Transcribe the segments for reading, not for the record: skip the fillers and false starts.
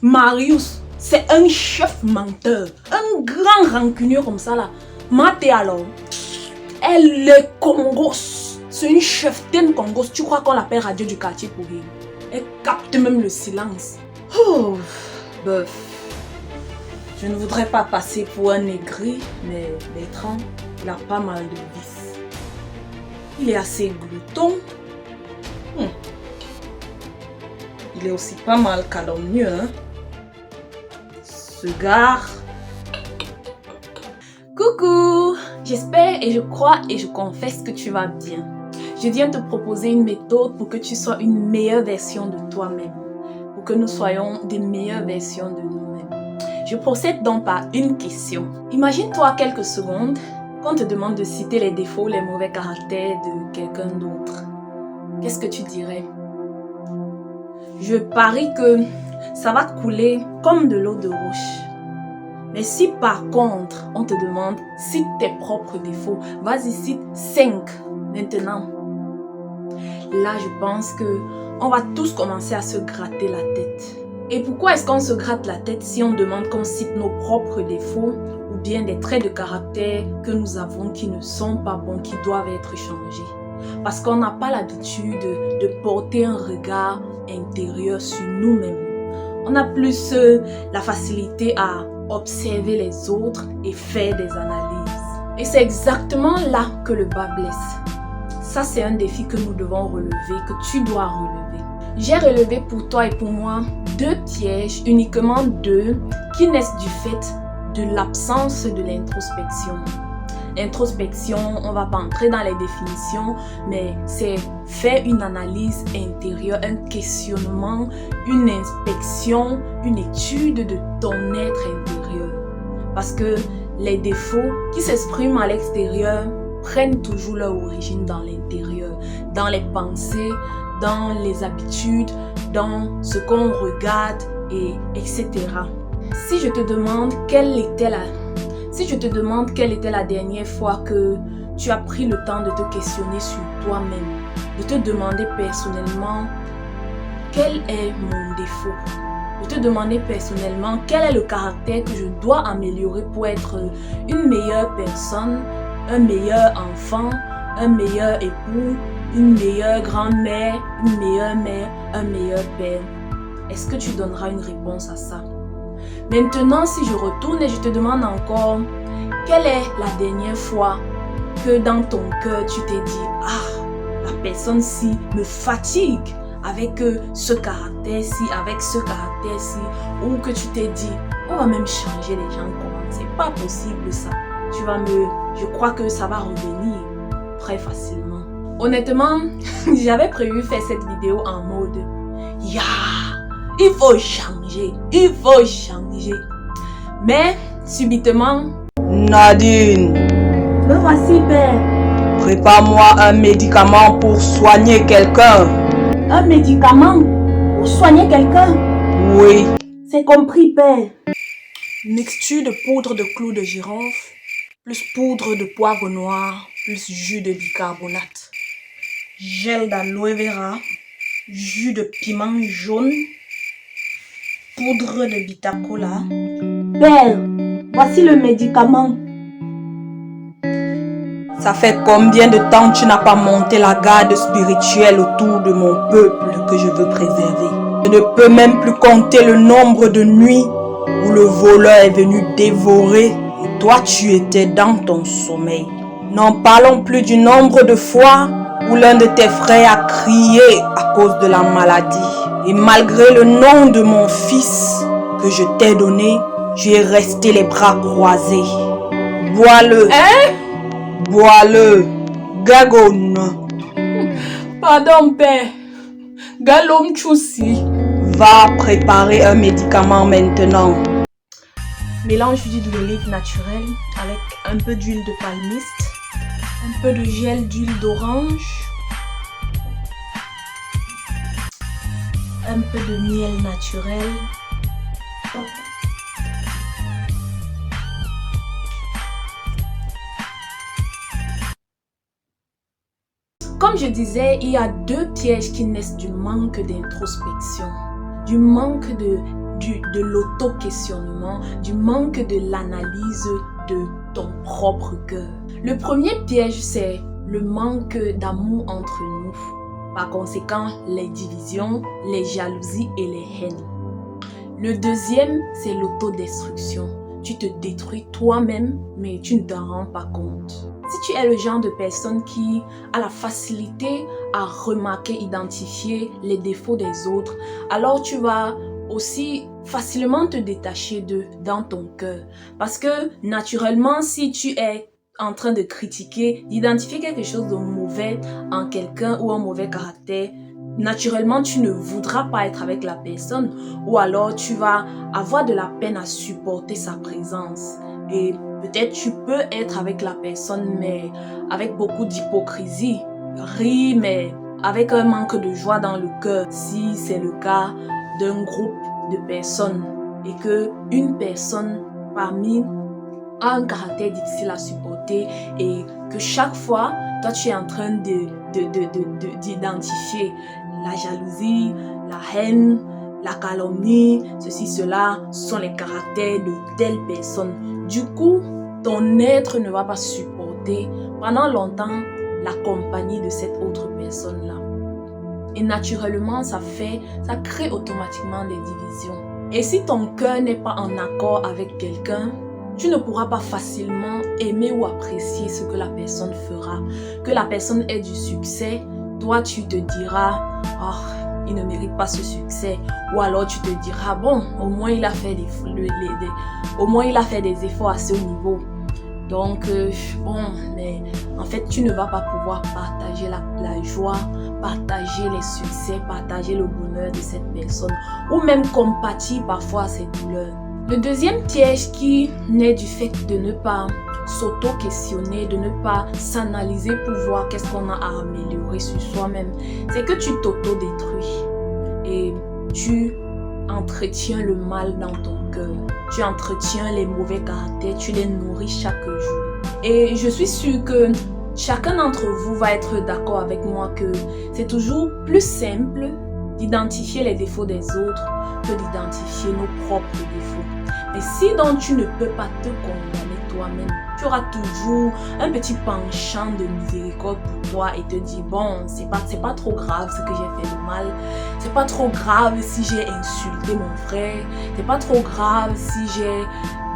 Marius, c'est un chef menteur, un grand rancunier comme ça là. Maté alors, elle est Congos, c'est une cheftaine Congos. Tu crois qu'on l'appelle radio du quartier pour rien? Elle capte même le silence. Oh, bof. Je ne voudrais pas passer pour un aigri, mais Bertrand, il a pas mal de vices. Il est assez glouton. Il est aussi pas mal calomnieux, hein. Ce gars. Coucou, j'espère et je crois et je confesse que tu vas bien. Je viens te proposer une méthode pour que tu sois une meilleure version de toi-même. Pour que nous soyons des meilleures versions de nous-mêmes. Je procède donc par une question. Imagine-toi quelques secondes qu'on te demande de citer les défauts, les mauvais caractères de quelqu'un d'autre. Qu'est-ce que tu dirais? Je parie que ça va couler comme de l'eau de roche. Mais si par contre, on te demande, cite tes propres défauts, vas-y, cite 5 maintenant. Là, je pense que on va tous commencer à se gratter la tête. Et pourquoi est-ce qu'on se gratte la tête si on demande qu'on cite nos propres défauts ou bien des traits de caractère que nous avons qui ne sont pas bons, qui doivent être changés? Parce qu'on n'a pas l'habitude de porter un regard intérieur sur nous-mêmes. On a plus la facilité à observer les autres et faire des analyses. Et c'est exactement là que le bas blesse. Ça, c'est un défi que nous devons relever, que tu dois relever. J'ai relevé pour toi et pour moi 2 pièges, uniquement 2, qui naissent du fait de l'absence de l'introspection. L'introspection, on ne va pas entrer dans les définitions, mais c'est faire une analyse intérieure, un questionnement, une inspection, une étude de ton être intérieur. Parce que les défauts qui s'expriment à l'extérieur prennent toujours leur origine dans l'intérieur, dans les pensées, dans les habitudes, dans ce qu'on regarde, etc. Si je te demande quelle était la dernière fois que tu as pris le temps de te questionner sur toi-même, de te demander personnellement quel est mon défaut, de te demander personnellement quel est le caractère que je dois améliorer pour être une meilleure personne, un meilleur enfant, un meilleur époux, une meilleure grand-mère, une meilleure mère, un meilleur père. Est-ce que tu donneras une réponse à ça? Maintenant, si je retourne et je te demande encore, quelle est la dernière fois que dans ton cœur tu t'es dit, la personne-ci me fatigue avec ce caractère-ci, avec ce caractère-ci, ou que tu t'es dit, on va même changer les gens comment? C'est pas possible ça. Je crois que ça va revenir très facilement. Honnêtement, j'avais prévu faire cette vidéo en mode, il faut changer, il faut changer. Mais, subitement... Nadine, Me voici, père. Prépare-moi un médicament pour soigner quelqu'un. Un médicament pour soigner quelqu'un? Oui. C'est compris, père. Mixture de poudre de clou de girofle, plus poudre de poivre noir, plus jus de bicarbonate. Gel d'aloe vera, jus de piment jaune, poudre de bitacola. Père, voici le médicament. Ça fait combien de temps tu n'as pas monté la garde spirituelle autour de mon peuple que je veux préserver? Je ne peux même plus compter le nombre de nuits où le voleur est venu dévorer et toi tu étais dans ton sommeil. N'en parlons plus du nombre de fois où l'un de tes frères a crié à cause de la maladie. Et malgré le nom de mon fils que je t'ai donné, tu es resté les bras croisés. Bois-le. Bois-le. Gagonne. Pardon, père. Galom Choussi. Va préparer un médicament maintenant. Mélange d'huile d'olive naturelle avec un peu d'huile de palmiste, un peu de gel d'huile d'orange, un peu de miel naturel. Comme je disais, il y a 2 pièges qui naissent du manque d'introspection, du manque de l'auto-questionnement, du manque de l'analyse de ton propre cœur. Le premier piège, c'est le manque d'amour entre nous. Par conséquent, les divisions, les jalousies et les haines. Le deuxième, c'est l'autodestruction. Tu te détruis toi-même, mais tu ne t'en rends pas compte. Si tu es le genre de personne qui a la facilité à remarquer, identifier les défauts des autres, alors tu vas aussi facilement te détacher d'eux dans ton cœur. Parce que naturellement, si tu es en train de critiquer, d'identifier quelque chose de mauvais en quelqu'un ou un mauvais caractère, naturellement, tu ne voudras pas être avec la personne ou alors tu vas avoir de la peine à supporter sa présence. Et peut-être tu peux être avec la personne, mais avec beaucoup d'hypocrisie. Rire, mais avec un manque de joie dans le cœur. Si c'est le cas d'un groupe de personnes et que une personne parmi a un caractère difficile à supporter et que chaque fois, toi tu es en train d'identifier la jalousie, la haine, la calomnie, ceci, cela, ce sont les caractères de telle personne. Du coup, ton être ne va pas supporter pendant longtemps la compagnie de cette autre personne-là. Et naturellement, ça crée automatiquement des divisions. Et si ton cœur n'est pas en accord avec quelqu'un, tu ne pourras pas facilement aimer ou apprécier ce que la personne fera. Que la personne ait du succès, toi tu te diras « Oh, il ne mérite pas ce succès ». Ou alors tu te diras « Bon, au moins il a fait des efforts à ce niveau ». Donc, bon, mais en fait, tu ne vas pas pouvoir partager la joie, partager les succès, partager le bonheur de cette personne ou même compatir parfois à ses douleurs. Le deuxième piège qui naît du fait de ne pas s'auto-questionner, de ne pas s'analyser pour voir qu'est-ce qu'on a à améliorer sur soi-même, c'est que tu t'auto-détruis et tu entretiens le mal dans ton cœur. Tu entretiens les mauvais caractères, tu les nourris chaque jour. Et je suis sûre que chacun d'entre vous va être d'accord avec moi que c'est toujours plus simple d'identifier les défauts des autres que d'identifier nos propres défauts. Mais si donc tu ne peux pas te condamner toi-même, tu auras toujours un petit penchant de miséricorde pour toi et te dire bon, c'est pas trop grave ce que j'ai fait de mal, c'est pas trop grave si j'ai insulté mon frère, c'est pas trop grave si j'ai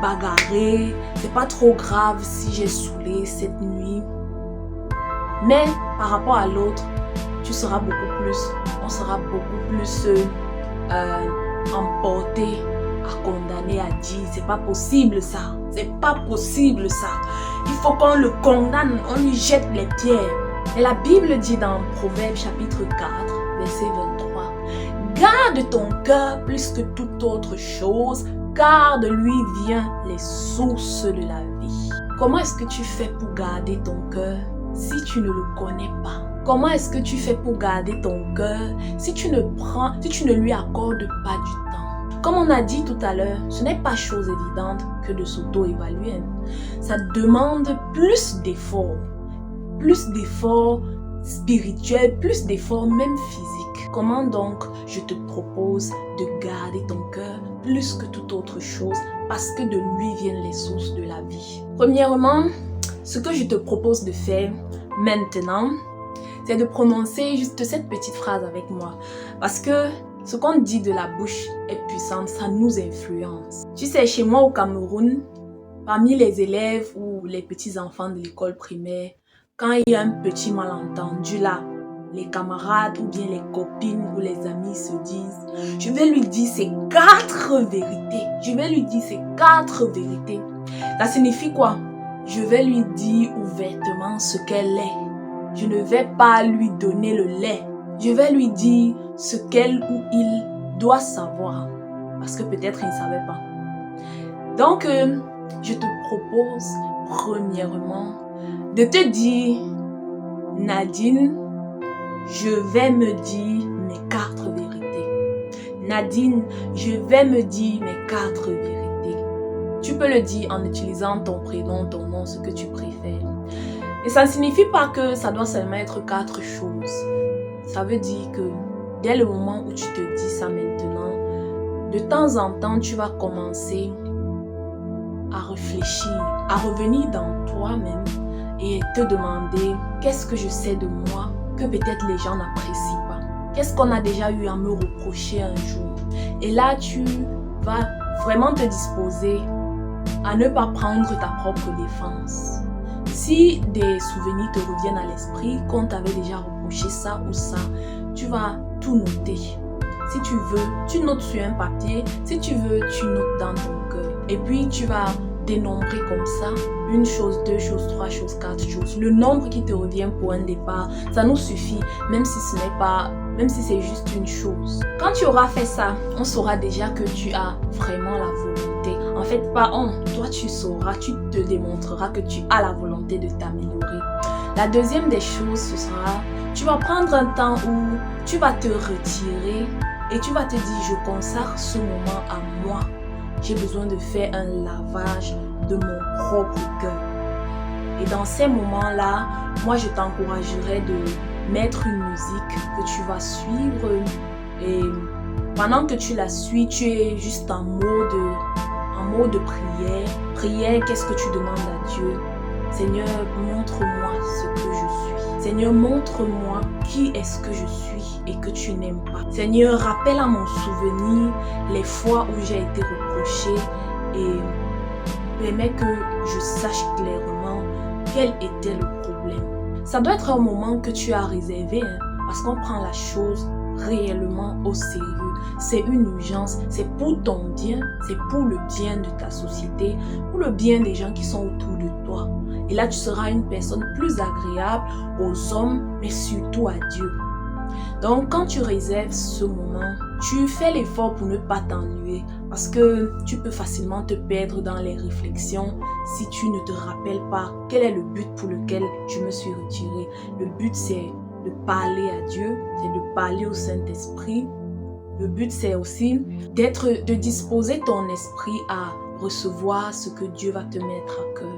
bagarré, c'est pas trop grave si j'ai saoulé cette nuit. Mais par rapport à l'autre, on sera beaucoup plus emporté à condamner, à dire c'est pas possible ça, c'est pas possible ça. Il faut qu'on le condamne, on lui jette les pierres. Et la Bible dit dans Proverbes chapitre 4, verset 23, garde ton cœur plus que toute autre chose, car de lui vient les sources de la vie. Comment est-ce que tu fais pour garder ton cœur si tu ne le connais pas? Comment est-ce que tu fais pour garder ton cœur si tu ne lui accordes pas du temps? Comme on a dit tout à l'heure, ce n'est pas chose évidente que de s'auto-évaluer. Ça demande plus d'efforts spirituels, plus d'efforts même physiques. Comment donc je te propose de garder ton cœur plus que toute autre chose parce que de lui viennent les sources de la vie? Premièrement, ce que je te propose de faire maintenant, c'est de prononcer juste cette petite phrase avec moi. Parce que ce qu'on dit de la bouche est puissant, ça nous influence. Tu sais, chez moi au Cameroun, parmi les élèves ou les petits-enfants de l'école primaire, quand il y a un petit malentendu là, les camarades ou bien les copines ou les amis se disent « Je vais lui dire ces 4 vérités. Je vais lui dire ces 4 vérités. » Ça signifie quoi? Je vais lui dire ouvertement ce qu'elle est. Je ne vais pas lui donner le lait. Je vais lui dire ce qu'elle ou il doit savoir. Parce que peut-être il ne savait pas. Donc, je te propose premièrement de te dire « Nadine, je vais me dire mes 4 vérités. » Nadine, je vais me dire mes 4 vérités. Tu peux le dire en utilisant ton prénom, ton nom, ce que tu préfères. Et ça ne signifie pas que ça doit seulement être 4 choses. Ça veut dire que dès le moment où tu te dis ça maintenant, de temps en temps, tu vas commencer à réfléchir, à revenir dans toi-même et te demander qu'est-ce que je sais de moi que peut-être les gens n'apprécient pas. Qu'est-ce qu'on a déjà eu à me reprocher un jour? Et là, tu vas vraiment te disposer à ne pas prendre ta propre défense. Si des souvenirs te reviennent à l'esprit, qu'on t'avait déjà reproché ça ou ça, tu vas tout noter. Si tu veux, tu notes sur un papier. Si tu veux, tu notes dans ton cœur. Et puis, tu vas dénombrer comme ça, 1 chose, 2 choses, 3 choses, 4 choses. Le nombre qui te revient pour un départ, ça nous suffit, même si c'est juste 1 chose. Quand tu auras fait ça, on saura déjà que tu as vraiment la volonté. En fait, pas on, toi tu sauras, tu te démontreras que tu as la volonté de t'améliorer. La deuxième des choses, ce sera, tu vas prendre un temps où tu vas te retirer et tu vas te dire, je consacre ce moment à moi. J'ai besoin de faire un lavage de mon propre cœur. Et dans ces moments-là, moi je t'encouragerais de mettre une musique que tu vas suivre. Et pendant que tu la suis, tu es juste en mode prière. Prière, qu'est-ce que tu demandes à Dieu? Seigneur, montre-moi ce que je suis. Seigneur, montre-moi qui est-ce que je suis et que tu n'aimes pas. Seigneur, rappelle à mon souvenir les fois où j'ai été reproché et permets que je sache clairement quel était le problème. Ça doit être un moment que tu as réservé, parce qu'on prend la chose réellement au sérieux. C'est une urgence, c'est pour ton bien, c'est pour le bien de ta société, pour le bien des gens qui sont autour de toi. Et là, tu seras une personne plus agréable aux hommes, mais surtout à Dieu. Donc, quand tu réserves ce moment, tu fais l'effort pour ne pas t'ennuyer parce que tu peux facilement te perdre dans les réflexions si tu ne te rappelles pas quel est le but pour lequel je me suis retirée. Le but, c'est de parler à Dieu, c'est de parler au Saint-Esprit. Le but, c'est aussi de disposer ton esprit à recevoir ce que Dieu va te mettre à cœur.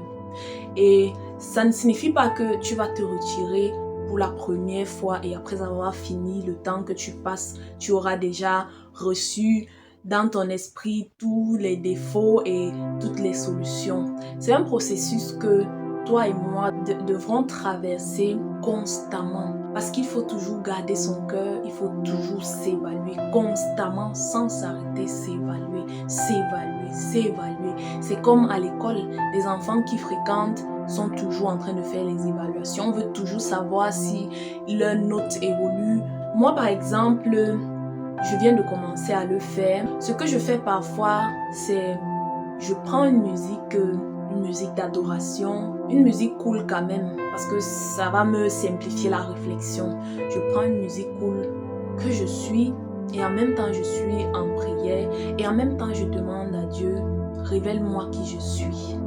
Et ça ne signifie pas que tu vas te retirer pour la première fois et après avoir fini le temps que tu passes, tu auras déjà reçu dans ton esprit tous les défauts et toutes les solutions. C'est un processus que toi et moi devrons traverser constamment parce qu'il faut toujours garder son cœur, il faut toujours s'évaluer constamment sans s'arrêter, s'évaluer. C'est comme à l'école, les enfants qui fréquentent sont toujours en train de faire les évaluations. On veut toujours savoir si leur note évolue. Moi, par exemple, je viens de commencer à le faire. Ce que je fais parfois, c'est je prends une musique d'adoration, une musique cool quand même, parce que ça va me simplifier la réflexion. Je prends une musique cool que je suis et en même temps je suis en prière et en même temps je demande à Dieu, révèle-moi qui je suis.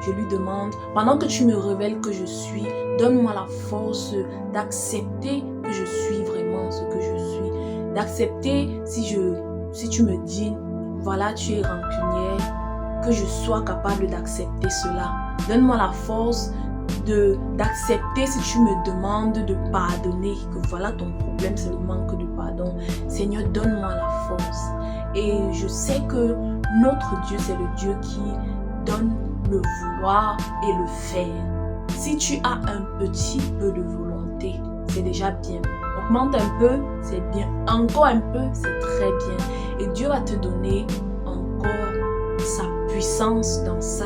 Je lui demande, pendant que tu me révèles que je suis, donne-moi la force d'accepter que je suis vraiment ce que je suis. D'accepter si tu me dis, voilà, tu es rancunière, que je sois capable d'accepter cela. Donne-moi la force d'accepter si tu me demandes de pardonner, que voilà ton problème, c'est le manque de pardon. Seigneur, donne-moi la force. Et je sais que notre Dieu, c'est le Dieu qui donne le vouloir et le faire. Si tu as un petit peu de volonté, c'est déjà bien. Augmente un peu, c'est bien. Encore un peu, c'est très bien. Et Dieu va te donner encore sa puissance dans ça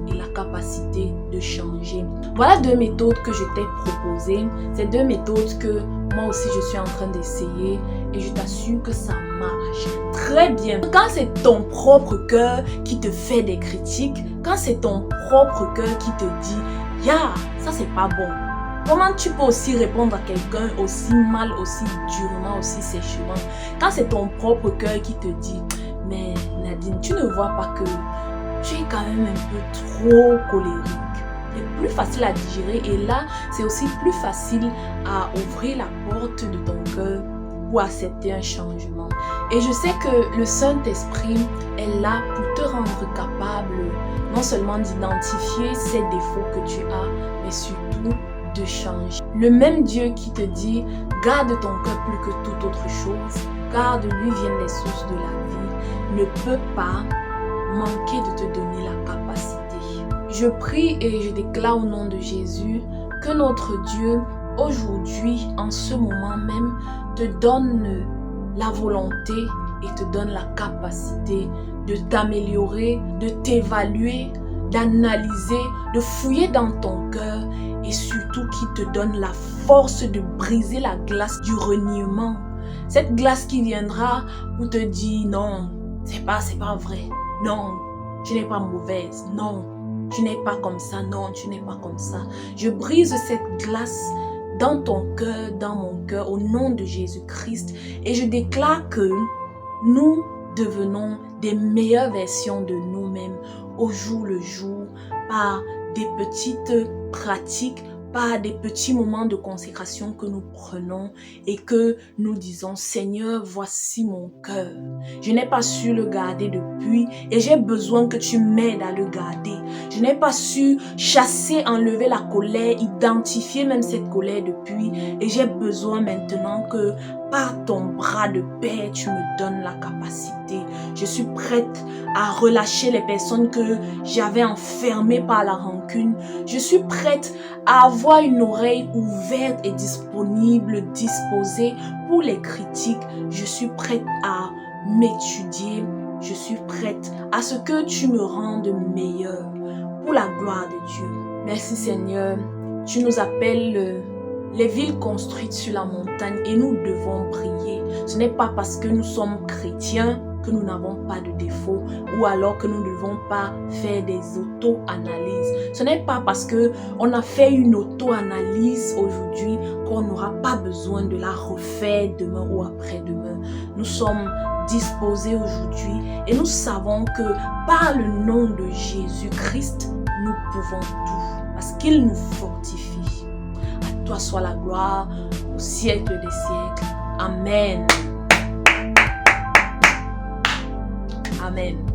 et la capacité de changer. Voilà 2 méthodes que je t'ai proposées. Ces 2 méthodes que moi aussi je suis en train d'essayer et je t'assure que ça marche très bien. Quand c'est ton propre cœur qui te fait des critiques, quand c'est ton propre cœur qui te dit « Ya, ça c'est pas bon », comment tu peux aussi répondre à quelqu'un aussi mal, aussi durement, aussi sèchement? Quand c'est ton propre cœur qui te dit « Mais Nadine, tu ne vois pas que tu es quand même un peu trop colérique. » C'est plus facile à digérer et là, c'est aussi plus facile à ouvrir la porte de ton cœur pour accepter un changement. Et je sais que le Saint-Esprit est là pour te rendre capable non seulement d'identifier ces défauts que tu as, mais surtout de changer. Le même Dieu qui te dit « Garde ton cœur plus que toute autre chose, car de lui viennent les sources de la vie », ne peut pas manquer de te donner la capacité. Je prie et je déclare au nom de Jésus que notre Dieu, aujourd'hui, en ce moment même, te donne la volonté et te donne la capacité de t'améliorer, de t'évaluer, d'analyser, de fouiller dans ton cœur et surtout qui te donne la force de briser la glace du reniement. Cette glace qui viendra pour te dire non, c'est pas vrai, non, tu n'es pas mauvaise, non, tu n'es pas comme ça, non, tu n'es pas comme ça. Je brise cette glace dans ton cœur, dans mon cœur, au nom de Jésus-Christ et je déclare que nous devenons des meilleures versions de nous-mêmes au jour le jour par des petites pratiques, par des petits moments de consécration que nous prenons et que nous disons Seigneur, voici mon cœur. Je n'ai pas su le garder depuis et j'ai besoin que tu m'aides à le garder. Je n'ai pas su chasser, enlever la colère, identifier même cette colère depuis et j'ai besoin maintenant que par ton bras de paix, tu me donnes la capacité. Je suis prête à relâcher les personnes que j'avais enfermées par la rancune. Je suis prête à avoir une oreille ouverte et disponible, disposée pour les critiques. Je suis prête à m'étudier. Je suis prête à ce que tu me rendes meilleur pour la gloire de Dieu. Merci Seigneur. Tu nous appelles les villes construites sur la montagne et nous devons briller. Ce n'est pas parce que nous sommes chrétiens que nous n'avons pas de défauts ou alors que nous ne devons pas faire des auto-analyses. Ce n'est pas parce qu'on a fait une auto-analyse aujourd'hui qu'on n'aura pas besoin de la refaire demain ou après-demain. Nous sommes disposés aujourd'hui et nous savons que par le nom de Jésus-Christ, nous pouvons tout parce qu'il nous fortifie. À toi soit la gloire au siècle des siècles. Amen. Amen.